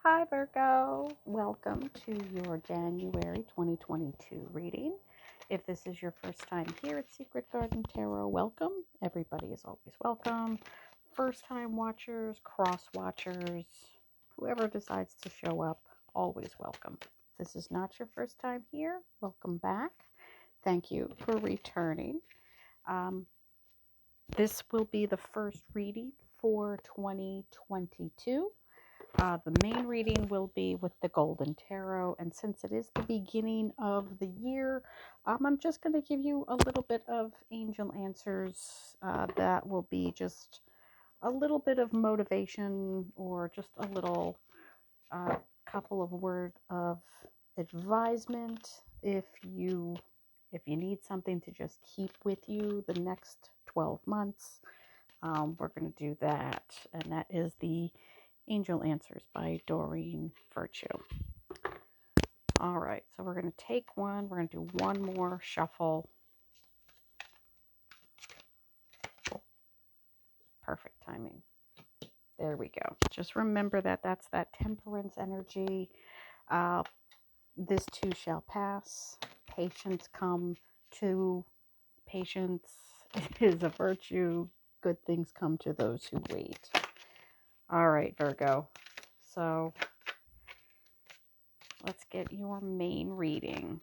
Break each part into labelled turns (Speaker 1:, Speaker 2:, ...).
Speaker 1: Hi Virgo, welcome to your January 2022 reading. If this is your first time here at Secret Garden Tarot, welcome. Everybody is always welcome. First time watchers, cross watchers, whoever decides to show up, always welcome. If this is not your first time here, welcome back. Thank you for returning. This will be the first reading for 2022. The main reading will be with the Golden Tarot, and since it is the beginning of the year, I'm just going to give you a little bit of angel answers that will be just a little bit of motivation or just a little couple of word of advisement if you need something to just keep with you the next 12 months. We're going to do that, and that is the Angel Answers by Doreen Virtue. All right, so we're going to take one. We're going to do one more shuffle. Perfect timing. There we go. Just remember that that's that temperance energy. This too shall pass. Patience come to patience is a virtue. Good things come to those who wait. All right, Virgo. So let's get your main reading.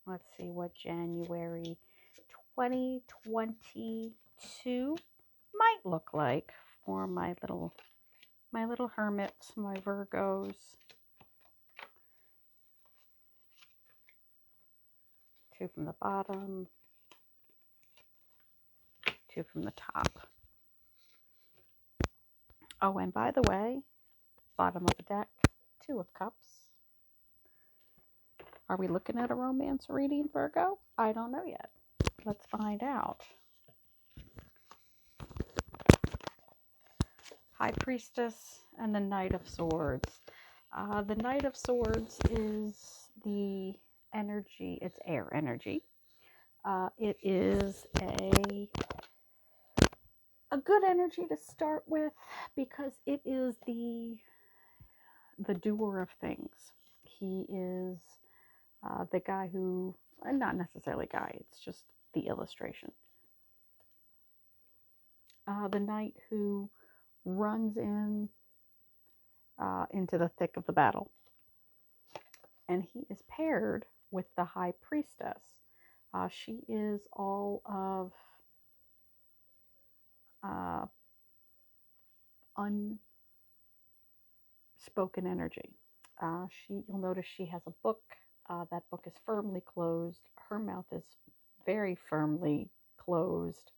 Speaker 1: Let's see what January 2022 might look like for my little hermits, my Virgos. Two from the bottom, two from the top. Oh, and by the way, bottom of the deck, Two of Cups. Are we looking at a romance reading, Virgo? I don't know yet. Let's find out. High Priestess and the Knight of Swords. The Knight of Swords is the energy, it's air energy. It is a good energy to start with because it is the doer of things. He is the guy who, not necessarily guy, it's just the illustration. The knight who runs into the thick of the battle. And he is paired with the High Priestess. She is all of unspoken energy. You'll notice she has a book. That book is firmly closed. Her mouth is very firmly closed.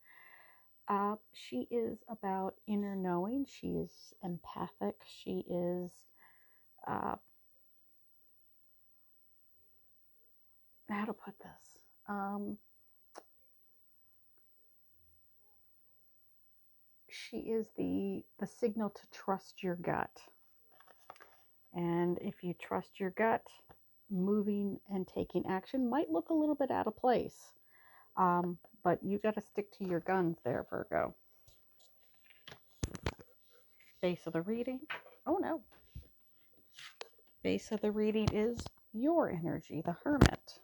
Speaker 1: She is about inner knowing. She is empathic. She is how to put this? She is the signal to trust your gut. And if you trust your gut, moving and taking action might look a little bit out of place. But you got to stick to your guns there, Virgo. Base of the reading. Oh no. Base of the reading is your energy, the Hermit.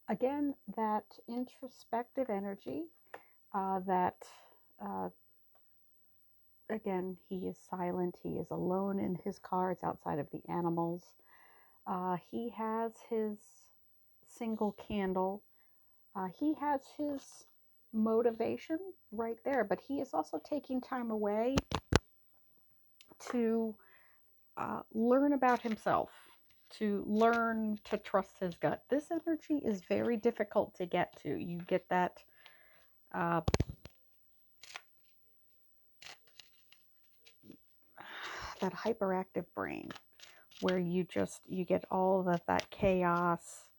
Speaker 1: Again, that introspective energy again, he is silent. He is alone in his cards outside of the animals. He has his single candle. He has his motivation right there, but he is also taking time away to learn about himself, to learn to trust his gut. This energy is very difficult to get to. You get that that hyperactive brain where you get all of that chaos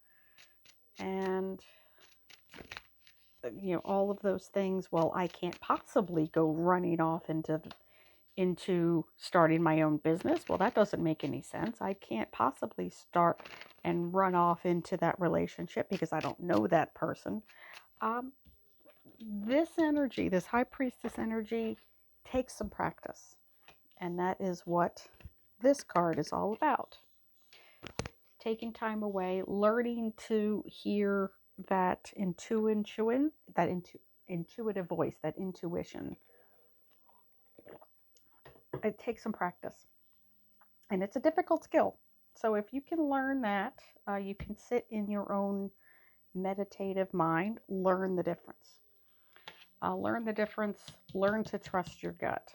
Speaker 1: and all of those things. Well, I can't possibly go running off into starting my own business. Well, that doesn't make any sense. I can't possibly start and run off into that relationship because I don't know that person. this energy, this High Priestess energy, takes some practice. And that is what this card is all about. Taking time away, learning to hear that intuitive voice, that intuition. It takes some practice. And it's a difficult skill. So if you can learn that, you can sit in your own meditative mind, learn the difference. Learn the difference, learn to trust your gut.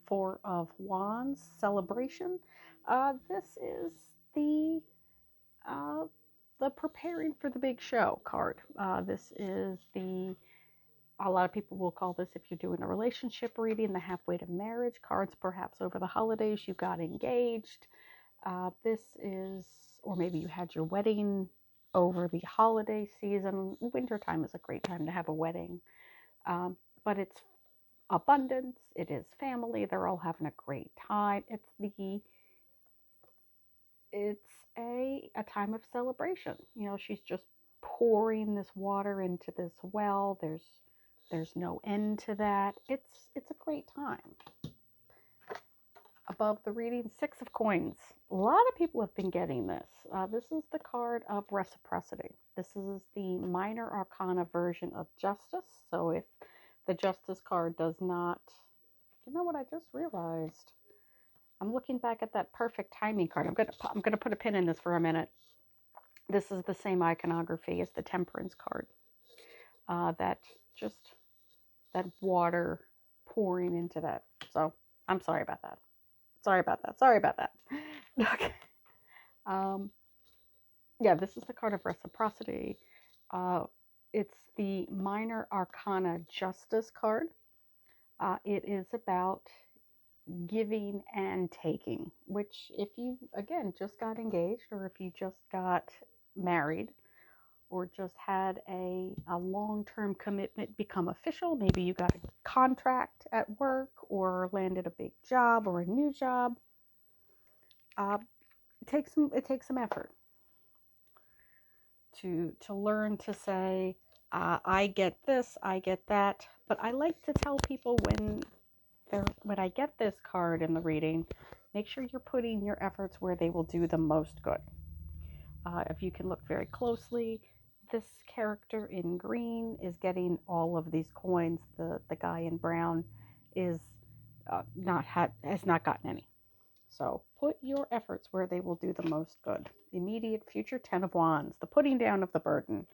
Speaker 1: Four of Wands, celebration. This is the uh, the preparing for the big show card. This is a lot of people will call this, if you're doing a relationship reading, the halfway to marriage cards. Perhaps over the holidays you got engaged. This is, or maybe you had your wedding over the holiday season. Wintertime is a great time to have a wedding. But it's abundance, it is family, they're all having a great time. It's a time of celebration. You know, she's just pouring this water into this well. There's no end to that. It's a great time. Above the reading, Six of Coins. A lot of people have been getting this. This is the card of Reciprocity. This is the minor arcana version of Justice. So if the Justice card does not, you know what I just realized? I'm looking back at that perfect timing card. I'm gonna put a pin in this for a minute. This is the same iconography as the Temperance card. That just that water pouring into that. So I'm sorry about that. Sorry about that. Sorry about that. Okay. Yeah, this is the card of Reciprocity. It's the minor arcana Justice card. It is about giving and taking, which if you, again, just got engaged, or if you just got married, or just had a long-term commitment become official, maybe you got a contract at work or landed a big job or a new job, it takes some effort to learn to say, I get this, I get that. But I like to tell people when I get this card in the reading, make sure you're putting your efforts where they will do the most good. If you can look very closely, this character in green is getting all of these coins. The guy in brown is has not gotten any. So put your efforts where they will do the most good. Immediate future, Ten of Wands, the putting down of the burden,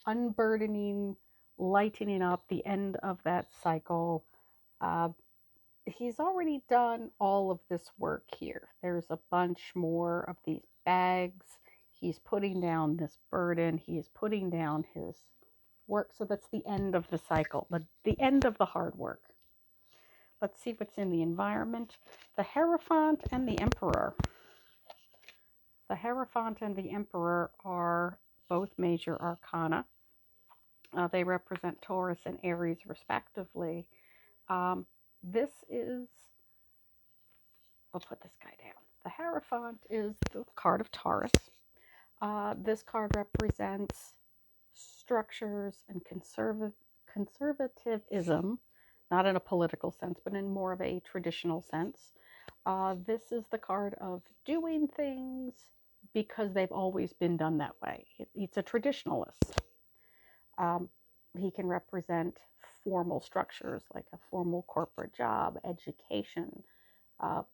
Speaker 1: unburdening, lightening up, the end of that cycle. Uh, he's already done all of this work here. There's a bunch more of these bags. He's putting down this burden. He is putting down his work. So that's the end of the cycle, the end of the hard work. Let's see what's in the environment. The Hierophant and the Emperor. The Hierophant and the Emperor are both major arcana. They represent Taurus and Aries, respectively. This is, we'll put this guy down. The Hierophant is the card of Taurus. This card represents structures and conservatism, not in a political sense, but in more of a traditional sense. This is the card of doing things because they've always been done that way. It's a traditionalist. He can represent formal structures like a formal corporate job, education, a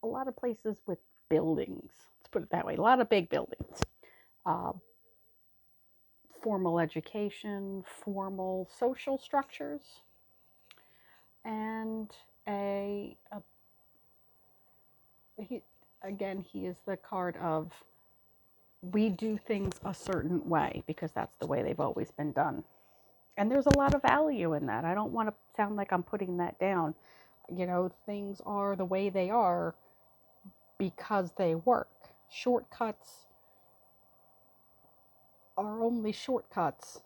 Speaker 1: lot of places with buildings. Let's put it that way. A lot of big buildings. Uh, Formal education, formal social structures, and he, again, he is the card of we do things a certain way because that's the way they've always been done. And there's a lot of value in that. I don't want to sound like I'm putting that down. You know, things are the way they are because they work. Shortcuts are only shortcuts,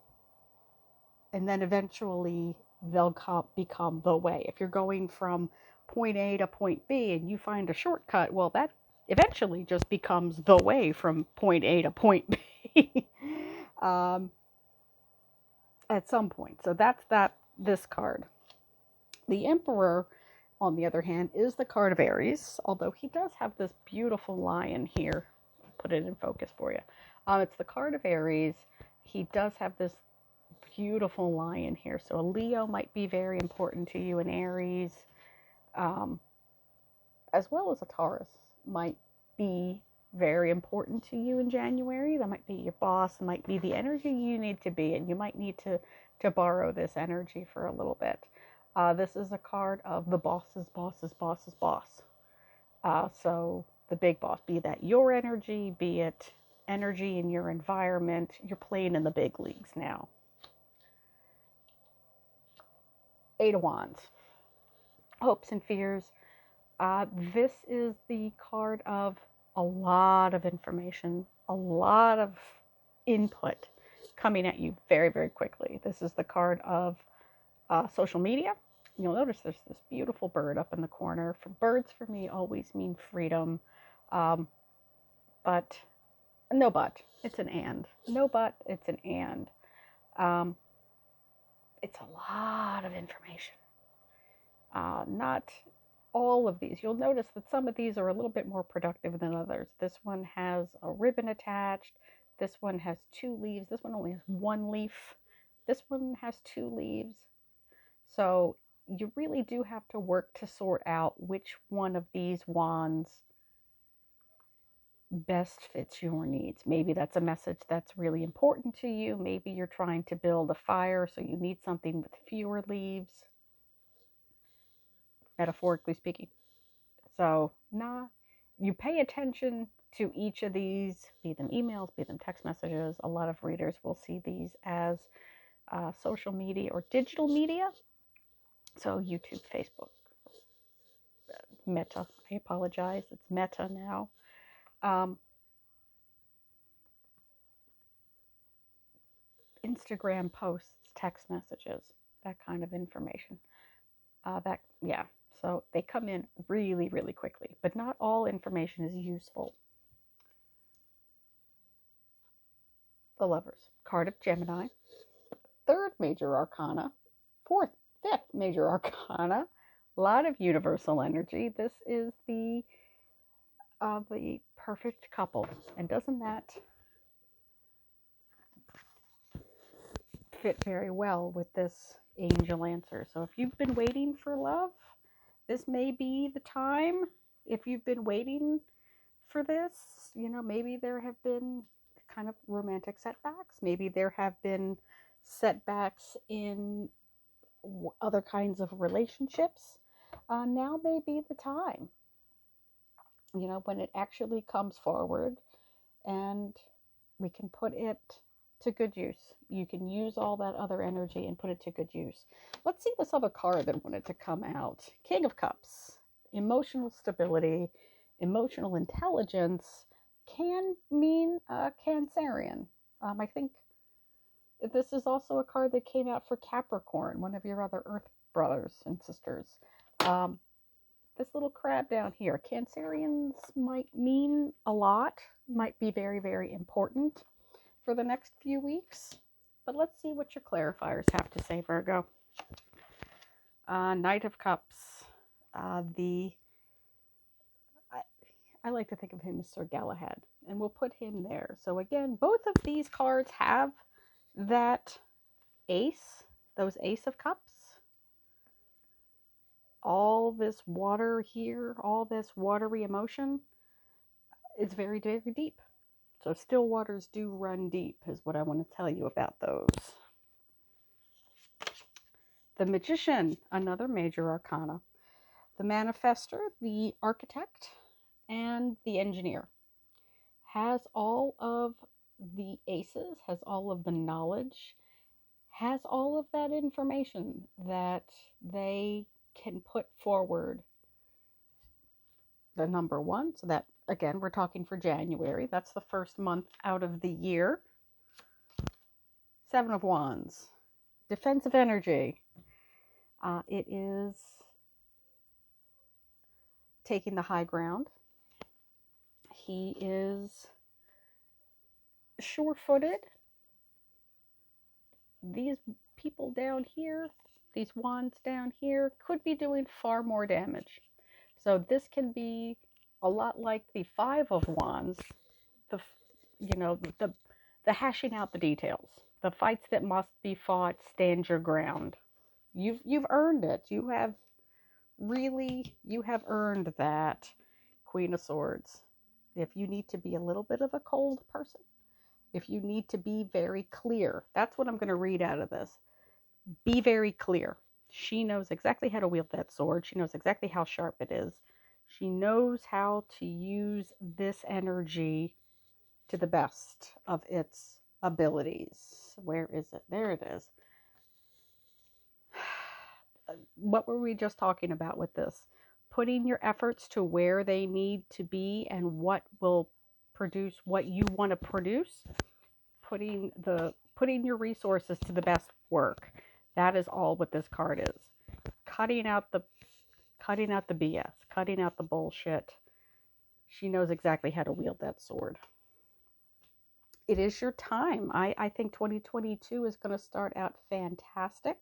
Speaker 1: and then eventually they'll become the way. If you're going from point A to point B and you find a shortcut, well, that eventually just becomes the way from point A to point B. um, at some point. So that's this card. The Emperor, on the other hand, is the card of Aries, although he does have this beautiful lion here. I'll put it in focus for you. It's the card of Aries. He does have this beautiful lion here. So a Leo might be very important to you in Aries, um, as well as a Taurus might be very important to you in January. That might be your boss, might be the energy you need to be in. You might need to borrow this energy for a little bit. This is a card of the boss's boss. So the big boss, be that your energy, be it energy in your environment, you're playing in the big leagues now. Eight of Wands, hopes and fears. This is the card of a lot of information, a lot of input coming at you very, very quickly. This is the card of social media. You'll notice there's this beautiful bird up in the corner. Birds for me always mean freedom, um, but no but. It's an and. No but, it's an and. Um, it's a lot of information. Not all of these. You'll notice that some of these are a little bit more productive than others. This one has a ribbon attached. This one has 2 leaves. This one only has 1 leaf. This one has 2 leaves. So you really do have to work to sort out which one of these wands best fits your needs. Maybe that's a message that's really important to you. Maybe you're trying to build a fire, so you need something with fewer leaves, metaphorically speaking. So, you pay attention to each of these, be them emails, be them text messages. A lot of readers will see these as social media or digital media. So, YouTube, Facebook, Meta. I apologize. It's Meta now. Instagram posts, text messages, that kind of information. Yeah. So they come in really, really quickly, but not all information is useful. The Lovers, card of Gemini, third major arcana, fourth, fifth major arcana, a lot of universal energy. This is the perfect couple, and doesn't that fit very well with this angel answer? So if you've been waiting for love, this may be the time. If you've been waiting for this, maybe there have been kind of romantic setbacks. Maybe there have been setbacks in other kinds of relationships. Now may be the time, when it actually comes forward and we can put it to good use. You can use all that other energy and put it to good use. Let's see this other card that wanted to come out. King of Cups, emotional stability, emotional intelligence can mean Cancerian. I think this is also a card that came out for Capricorn, one of your other Earth brothers and sisters. Um, this little crab down here, Cancerians might mean a lot, might be very, very important for the next few weeks. But let's see what your clarifiers have to say, Virgo. Knight of Cups. I like to think of him as Sir Galahad, and we'll put him there. So again, both of these cards have that ace, those Ace of Cups. All this water here, all this watery emotion is very, very deep. So still waters do run deep, is what I want to tell you about those. The Magician, another major arcana. The Manifestor, the Architect, and the Engineer. Has all of the aces, has all of the knowledge, has all of that information that they can put forward. The number 1, so that, again, we're talking for January. That's the first month out of the year. 7 of Wands. Defensive energy. It is taking the high ground. He is sure-footed, these people down here, these wands down here, could be doing far more damage. So this can be a lot like the Five of Wands, the you know the hashing out the details, the fights that must be fought. Stand your ground. You've earned it. You have earned that, Queen of Swords. If you need to be a little bit of a cold person, if you need to be very clear, that's what I'm going to read out of this. Be very clear. She knows exactly how to wield that sword. She knows exactly how sharp it is. She knows how to use this energy to the best of its abilities. Where is it? There it is. What were we just talking about with this? Putting your efforts to where they need to be and what will produce what you want to produce. Putting your resources to the best work. That is all what this card is. Cutting out the BS, cutting out the bullshit. She knows exactly how to wield that sword. It is your time. I think 2022 is going to start out fantastic.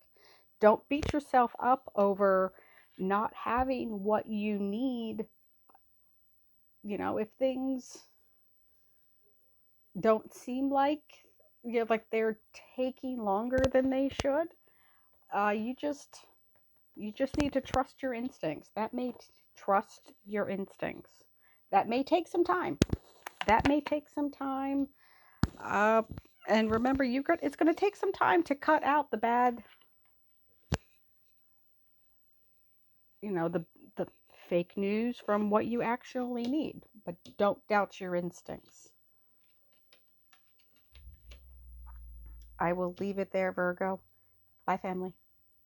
Speaker 1: Don't beat yourself up over not having what you need. If things don't seem like like they're taking longer than they should, you just need to trust your instincts. Trust your instincts. That may take some time. Uh, and remember, it's going to take some time to cut out the bad, the fake news from what you actually need. But don't doubt your instincts. I will leave it there, Virgo. Bye, family.